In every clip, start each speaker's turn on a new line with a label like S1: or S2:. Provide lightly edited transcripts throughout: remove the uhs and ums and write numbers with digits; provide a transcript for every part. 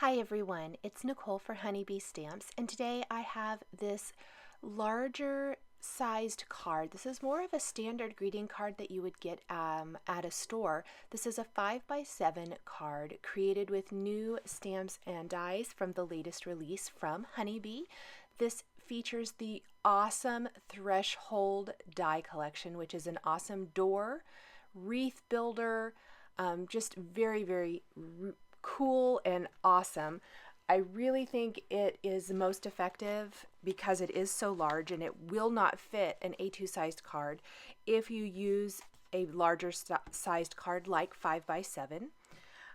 S1: Hi everyone, it's Nicole for Honeybee Stamps, and today I have this larger sized card. This is more of a standard greeting card that you would get at a store. This is a 5x7 card created with new stamps and dies from the latest release from Honeybee. This features the awesome Threshold die collection, which is an awesome door, wreath builder, just very cool and awesome. I really think it is most effective because it is so large and it will not fit an A2 sized card if you use a larger sized card like 5x7.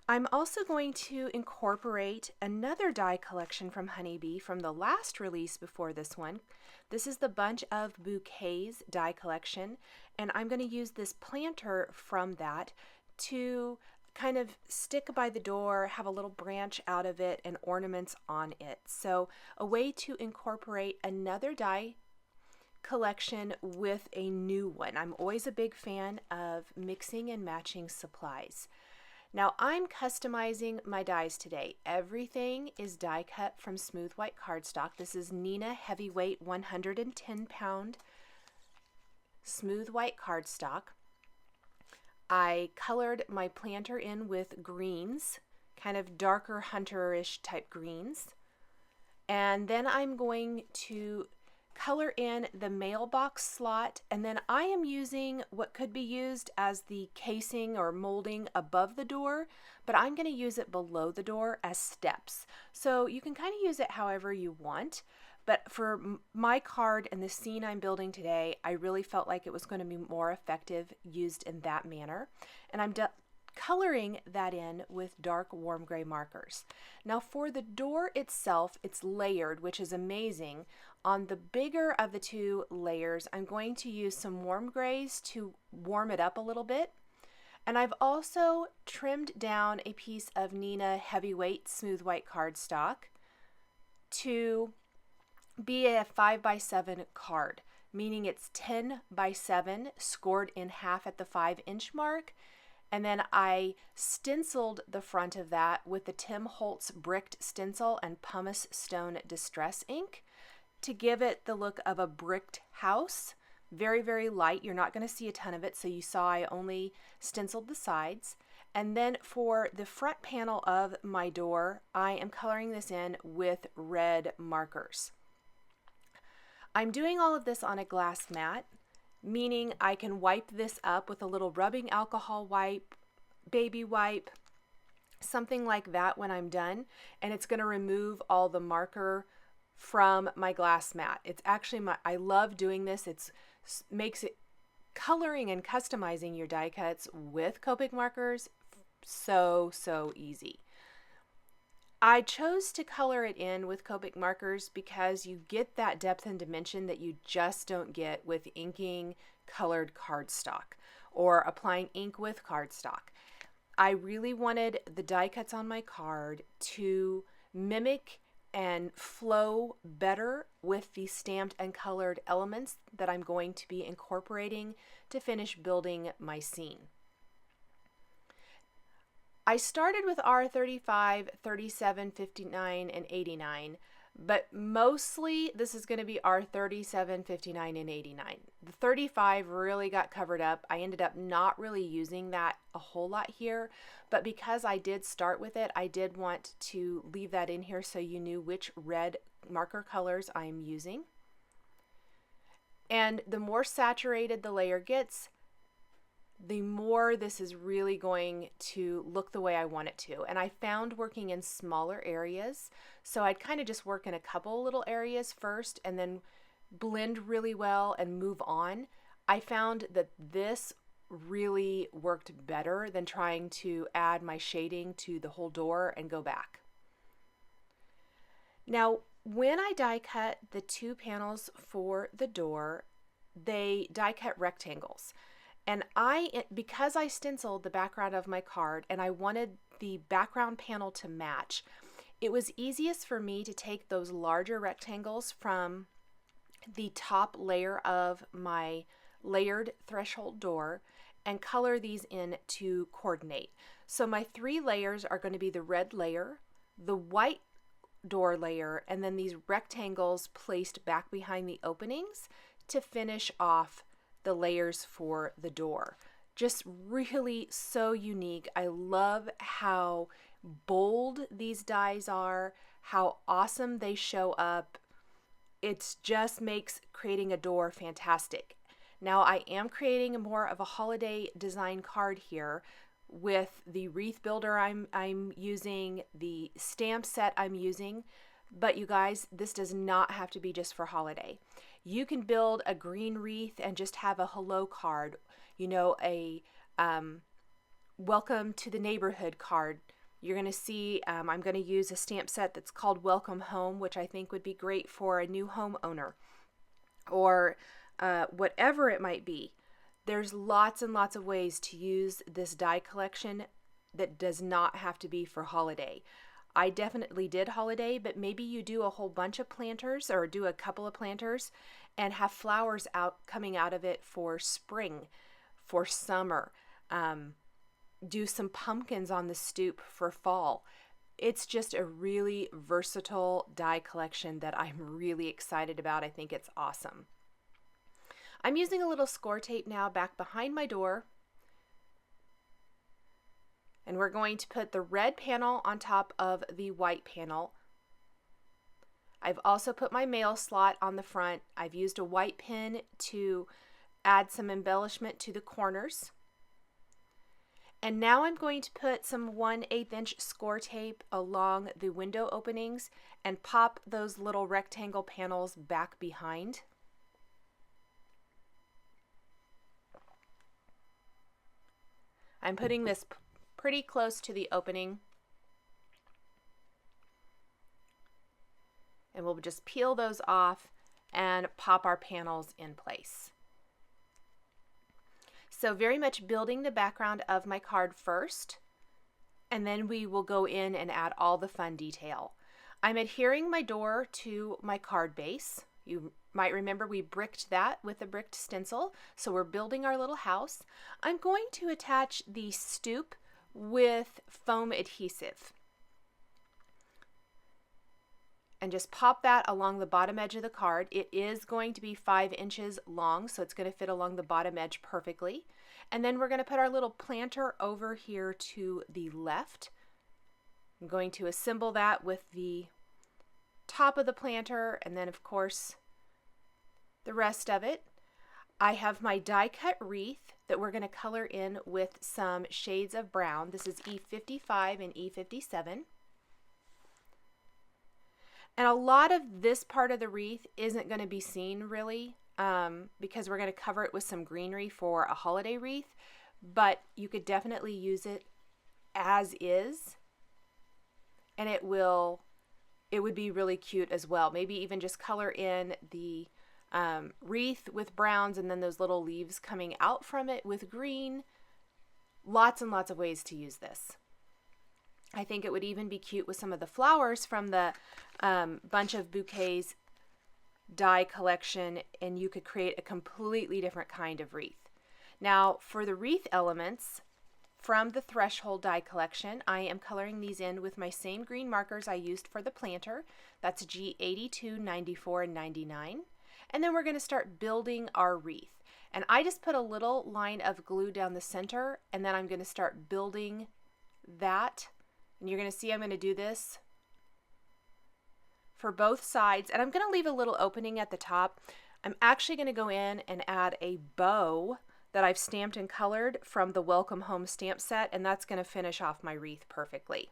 S1: I'm also going to incorporate another die collection from Honeybee from the last release before this one. This is the Bunch of Bouquets die collection, and I'm going to use this planter from that to kind of stick by the door, have a little branch out of it and ornaments on it. So a way to incorporate another die collection with a new one. I'm always a big fan of mixing and matching supplies. Now I'm customizing my dies today. Everything is die cut from smooth white cardstock. This is Neenah Heavyweight 110-pound smooth white cardstock. I colored my planter in with greens, kind of darker hunterish type greens. And then I'm going to color in the mailbox slot, and then I am using what could be used as the casing or molding above the door, but I'm going to use it below the door as steps. So you can kind of use it however you want. But for my card and the scene I'm building today, I really felt like it was going to be more effective used in that manner. And I'm coloring that in with dark warm gray markers. Now for the door itself, it's layered, which is amazing. On the bigger of the two layers, I'm going to use some warm grays to warm it up a little bit. And I've also trimmed down a piece of Neenah Heavyweight smooth white cardstock to be a 5x7 card, meaning it's 10x7 scored in half at the 5-inch mark. And then I stenciled the front of that with the Holtz bricked stencil and pumice stone distress ink to give it the look of a bricked house. Very light. You're not going to see a ton of it, so you saw I only stenciled the sides. And then for the front panel of my door, I am coloring this in with red markers. I'm doing all of this on a glass mat, meaning I can wipe this up with a little rubbing alcohol wipe, baby wipe, something like that when I'm done, and it's going to remove all the marker from my glass mat. It's actually I love doing this. It makes it coloring and customizing your die cuts with Copic markers so easy. I chose to color it in with Copic markers because you get that depth and dimension that you just don't get with inking colored cardstock or applying ink with cardstock. I really wanted the die cuts on my card to mimic and flow better with the stamped and colored elements that I'm going to be incorporating to finish building my scene. I started with R35, 37, 59, and 89, but mostly this is going to be R37, 59, and 89. The 35 really got covered up. I ended up not really using that a whole lot here, but because I did start with it, I did want to leave that in here so you knew which red marker colors I'm using. And the more saturated the layer gets, the more this is really going to look the way I want it to. And I found working in smaller areas, so I'd kind of just work in a couple little areas first and then blend really well and move on. I found that this really worked better than trying to add my shading to the whole door and go back. Now, when I die cut the two panels for the door, they die cut rectangles. And because I stenciled the background of my card and I wanted the background panel to match, it was easiest for me to take those larger rectangles from the top layer of my layered threshold door and color these in to coordinate. So my three layers are going to be the red layer, the white door layer, and then these rectangles placed back behind the openings to finish off the layers for the door. Just really so unique. I love how bold these dies are, how awesome they show up. It just makes creating a door fantastic. Now I am creating more of a holiday design card here with the wreath builder I'm using, the stamp set I'm using, but you guys, this does not have to be just for holiday. You can build a green wreath and just have a hello card, you know, a welcome to the neighborhood card. You're going to see I'm going to use a stamp set that's called Welcome Home, which I think would be great for a new homeowner, or whatever it might be. There's lots and lots of ways to use this die collection that does not have to be for holiday. I definitely did holiday, but maybe you do a whole bunch of planters or do a couple of planters and have flowers coming out of it for spring, for summer. Do some pumpkins on the stoop for fall. It's just a really versatile die collection that I'm really excited about. I think it's awesome. I'm using a little score tape now back behind my door, and we're going to put the red panel on top of the white panel. I've also put my mail slot on the front. I've used a white pin to add some embellishment to the corners. And now I'm going to put some 1/8 inch score tape along the window openings and pop those little rectangle panels back behind. I'm putting this pretty close to the opening. And we'll just peel those off and pop our panels in place. So very much building the background of my card first, and then we will go in and add all the fun detail. I'm adhering my door to my card base. You might remember we bricked that with a bricked stencil, so we're building our little house. I'm going to attach the stoop with foam adhesive and just pop that along the bottom edge of the card. It is going to be 5 inches long, so it's going to fit along the bottom edge perfectly. And then we're going to put our little planter over here to the left. I'm going to assemble that with the top of the planter, and then of course the rest of it. I have my die cut wreath that we're going to color in with some shades of brown. This is E55 and E57. And a lot of this part of the wreath isn't going to be seen really because we're going to cover it with some greenery for a holiday wreath, but you could definitely use it as is, and it would be really cute as well. Maybe even just color in the wreath with browns and then those little leaves coming out from it with green. Lots and lots of ways to use this. I think it would even be cute with some of the flowers from the bunch of bouquets die collection, and you could create a completely different kind of wreath. Now for the wreath elements from the Threshold die collection, I am coloring these in with my same green markers I used for the planter. That's G82, 94, and 99. And then we're going to start building our wreath. And I just put a little line of glue down the center, and then I'm going to start building that. And you're going to see I'm going to do this for both sides, and I'm going to leave a little opening at the top. I'm actually going to go in and add a bow that I've stamped and colored from the Welcome Home stamp set, and that's going to finish off my wreath perfectly.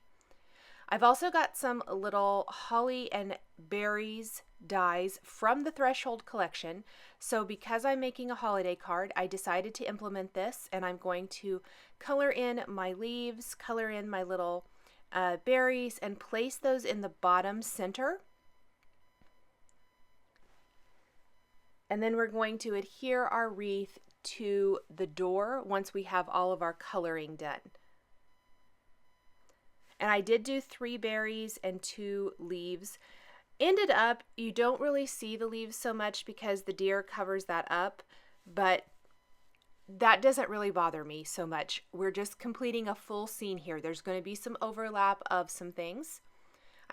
S1: I've also got some little holly and berries dies from the Threshold collection. So because I'm making a holiday card, I decided to implement this, and I'm going to color in my leaves, color in my little berries, and place those in the bottom center. And then we're going to adhere our wreath to the door once we have all of our coloring done. And I did do 3 berries and 2 leaves. Ended up, you don't really see the leaves so much because the deer covers that up, but that doesn't really bother me so much. We're just completing a full scene here. There's going to be some overlap of some things.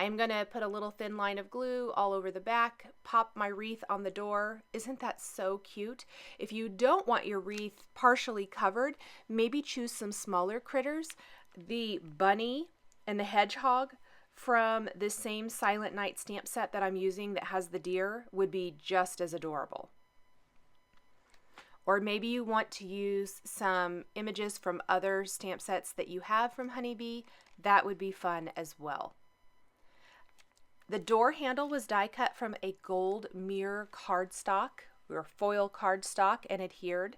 S1: I am going to put a little thin line of glue all over the back, pop my wreath on the door. Isn't that so cute? If you don't want your wreath partially covered, maybe choose some smaller critters. The bunny and the hedgehog from this same Silent Night stamp set that I'm using that has the deer would be just as adorable. Or maybe you want to use some images from other stamp sets that you have from Honeybee. That would be fun as well. The door handle was die cut from a gold mirror cardstock or foil cardstock and adhered.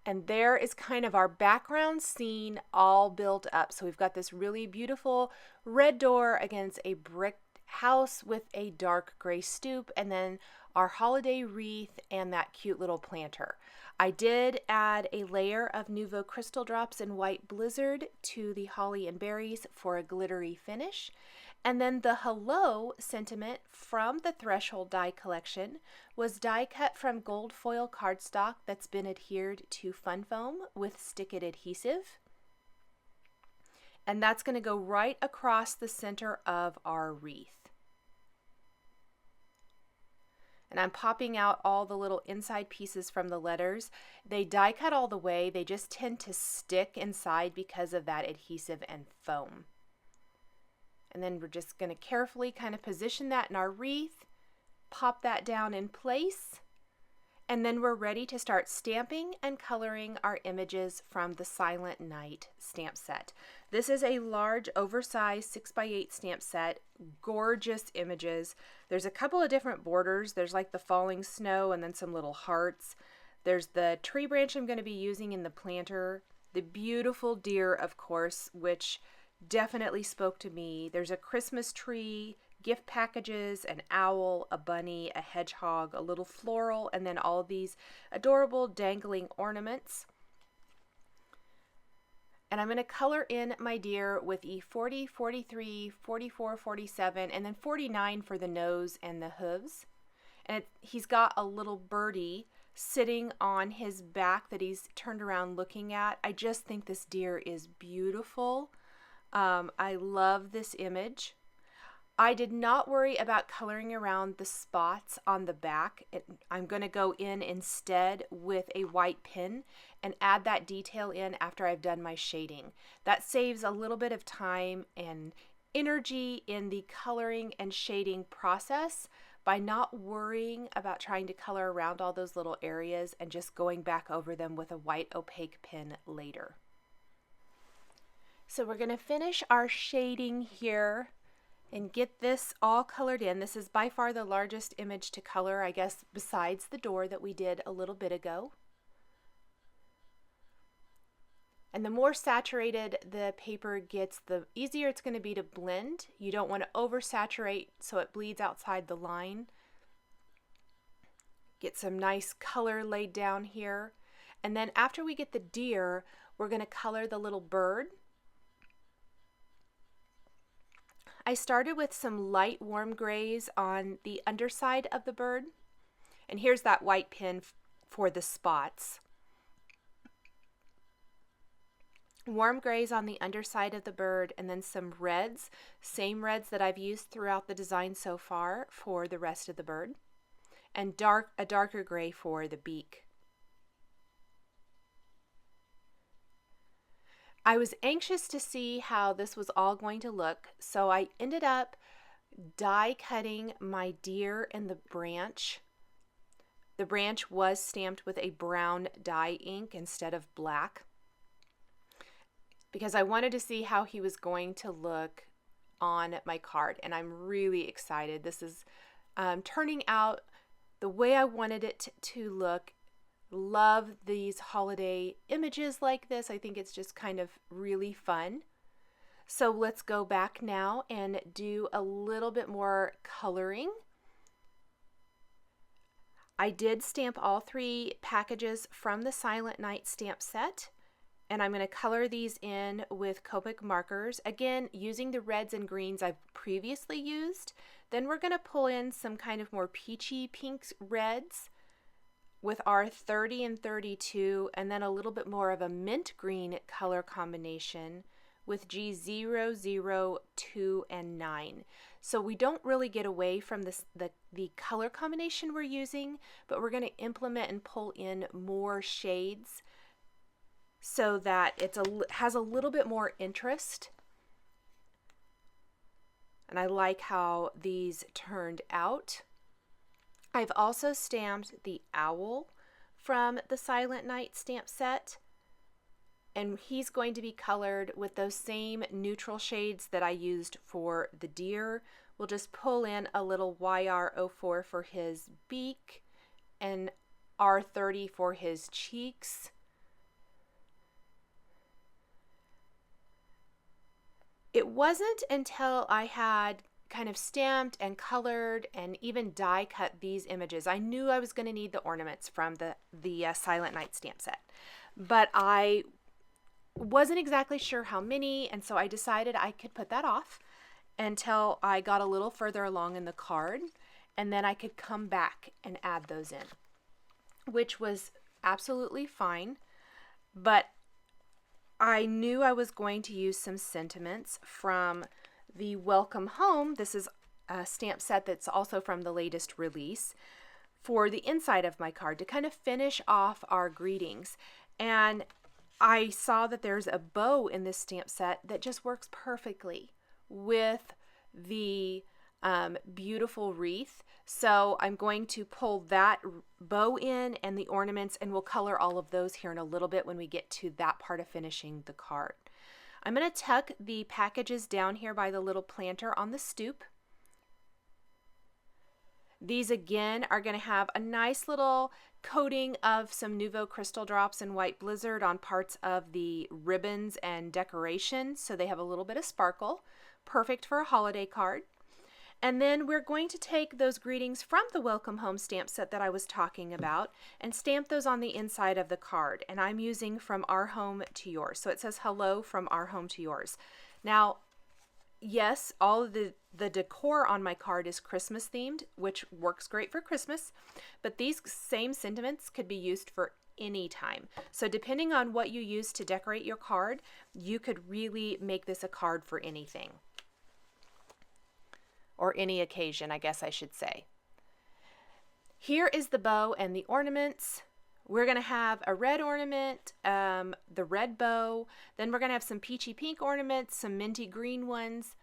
S1: And there is kind of our background scene all built up. So we've got this really beautiful red door against a brick house with a dark gray stoop, and then our holiday wreath and that cute little planter. I did add a layer of Nuvo crystal drops in White Blizzard to the holly and berries for a glittery finish. And then the hello sentiment from the Threshold die collection was die cut from gold foil cardstock that's been adhered to fun foam with stick it adhesive. And that's going to go right across the center of our wreath. And I'm popping out all the little inside pieces from the letters. They die cut all the way. They just tend to stick inside because of that adhesive and foam. And then we're just going to carefully kind of position that in our wreath, pop that down in place, and then we're ready to start stamping and coloring our images from the Silent Night stamp set. This is a large, oversized 6x8 stamp set, gorgeous images. There's a couple of different borders. There's like the falling snow and then some little hearts. There's the tree branch I'm going to be using in the planter, the beautiful deer, of course, which definitely spoke to me. There's a Christmas tree, gift packages, an owl, a bunny, a hedgehog, a little floral, and then all these adorable dangling ornaments. And I'm going to color in my deer with E40, 43, 44, 47, and then 49 for the nose and the hooves. And he's got a little birdie sitting on his back that he's turned around looking at. I just think this deer is beautiful. I love this image. I did not worry about coloring around the spots on the back. I'm going to go in instead with a white pen and add that detail in after I've done my shading. That saves a little bit of time and energy in the coloring and shading process by not worrying about trying to color around all those little areas and just going back over them with a white opaque pen later. So we're going to finish our shading here and get this all colored in. This is by far the largest image to color, I guess, besides the door that we did a little bit ago. And the more saturated the paper gets, the easier it's going to be to blend. You don't want to oversaturate so it bleeds outside the line. Get some nice color laid down here. And then after we get the deer, we're going to color the little bird. I started with some light warm grays on the underside of the bird. And here's that white pen for the spots. Warm grays on the underside of the bird, and then some reds, same reds that I've used throughout the design so far for the rest of the bird, and a darker gray for the beak. I was anxious to see how this was all going to look, so I ended up die cutting my deer and the branch. The branch was stamped with a brown dye ink instead of black, because I wanted to see how he was going to look on my card, and I'm really excited. This is turning out the way I wanted it to look. Love these holiday images like this. I think it's just kind of really fun. So let's go back now and do a little bit more coloring. I did stamp all 3 packages from the Silent Night stamp set, and I'm going to color these in with Copic markers, again using the reds and greens I've previously used. Then we're going to pull in some kind of more peachy pink reds with our 30 and 32, and then a little bit more of a mint green color combination with G0, 0, 2, and 9. So we don't really get away from the color combination we're using, but we're going to implement and pull in more shades so that it has a little bit more interest. And I like how these turned out. I've also stamped the owl from the Silent Night stamp set, and he's going to be colored with those same neutral shades that I used for the deer. We'll just pull in a little YR04 for his beak and R30 for his cheeks. It wasn't until I had kind of stamped and colored and even die cut these images. I knew I was going to need the ornaments from the Silent Night stamp set, but I wasn't exactly sure how many, and so I decided I could put that off until I got a little further along in the card, and then I could come back and add those in, which was absolutely fine. But I knew I was going to use some sentiments from the Welcome Home. This is a stamp set that's also from the latest release, for the inside of my card to kind of finish off our greetings. And I saw that there's a bow in this stamp set that just works perfectly with the beautiful wreath. So I'm going to pull that bow in and the ornaments, and we'll color all of those here in a little bit when we get to that part of finishing the card. I'm going to tuck the packages down here by the little planter on the stoop. These again are going to have a nice little coating of some Nuvo crystal drops and white blizzard on parts of the ribbons and decoration, so they have a little bit of sparkle. Perfect for a holiday card. And then we're going to take those greetings from the Welcome Home stamp set that I was talking about and stamp those on the inside of the card. And I'm using From Our Home to Yours. So it says hello from our home to yours. Now, yes, all of the decor on my card is Christmas themed, which works great for Christmas, but these same sentiments could be used for any time. So depending on what you use to decorate your card, you could really make this a card for anything. Or any occasion, I guess I should say. Here is the bow and the ornaments. We're going to have a red ornament, the red bow. Then we're going to have some peachy pink ornaments, some minty green ones.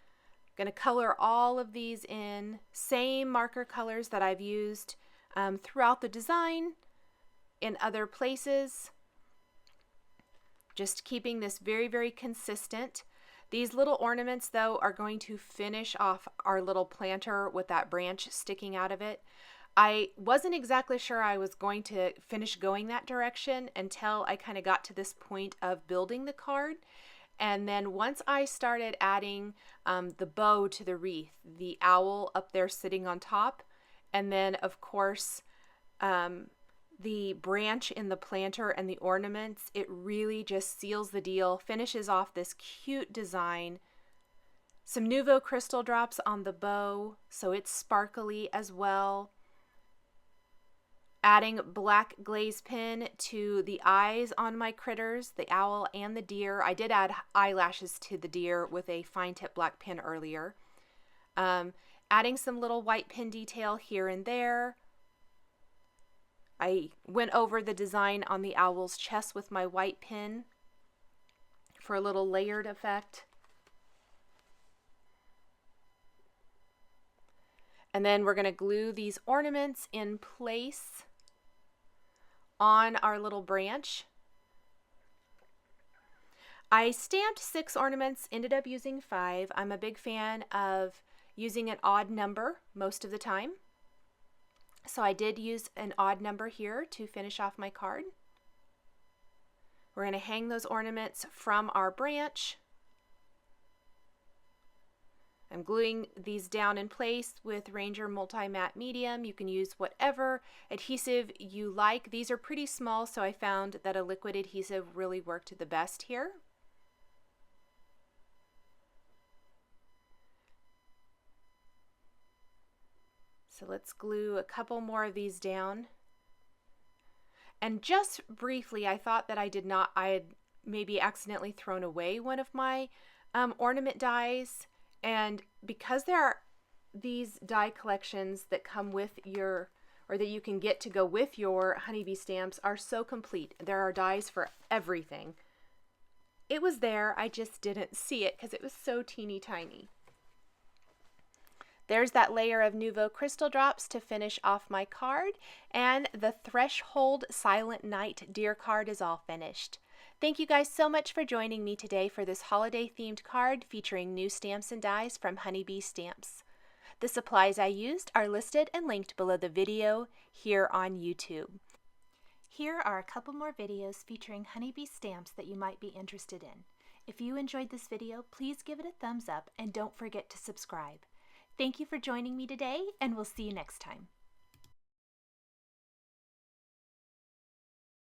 S1: Going to color all of these in. Same marker colors that I've used throughout the design in other places. Just keeping this very, very consistent. These little ornaments, though, are going to finish off our little planter with that branch sticking out of it. I wasn't exactly sure I was going to finish going that direction until I kind of got to this point of building the card. And then once I started adding the bow to the wreath, the owl up there sitting on top, and then, of course, the branch in the planter and the ornaments, it really just seals the deal, finishes off this cute design. Some Nuvo crystal drops on the bow, so it's sparkly as well. Adding black glaze pen to the eyes on my critters, the owl and the deer. I did add eyelashes to the deer with a fine tip black pen earlier. Adding some little white pen detail here and there. I went over the design on the owl's chest with my white pen for a little layered effect. And then we're going to glue these ornaments in place on our little branch. I stamped 6 ornaments, ended up using 5. I'm a big fan of using an odd number most of the time. So I did use an odd number here to finish off my card. We're going to hang those ornaments from our branch. I'm gluing these down in place with Ranger Multi-Matte Medium. You can use whatever adhesive you like. These are pretty small, so I found that a liquid adhesive really worked the best here. So let's glue a couple more of these down. And just briefly, I thought that I had maybe accidentally thrown away one of my ornament dies. And because there are these die collections that come with your, or that you can get to go with your honeybee stamps, are so complete. There are dies for everything. It was there, I just didn't see it because it was so teeny tiny. There's that layer of Nuvo crystal drops to finish off my card, and the Threshold Silent Night Deer card is all finished. Thank you guys so much for joining me today for this holiday themed card featuring new stamps and dies from Honeybee Stamps. The supplies I used are listed and linked below the video here on YouTube. Here are a couple more videos featuring Honeybee stamps that you might be interested in. If you enjoyed this video, please give it a thumbs up and don't forget to subscribe. Thank you for joining me today, and we'll see you next time.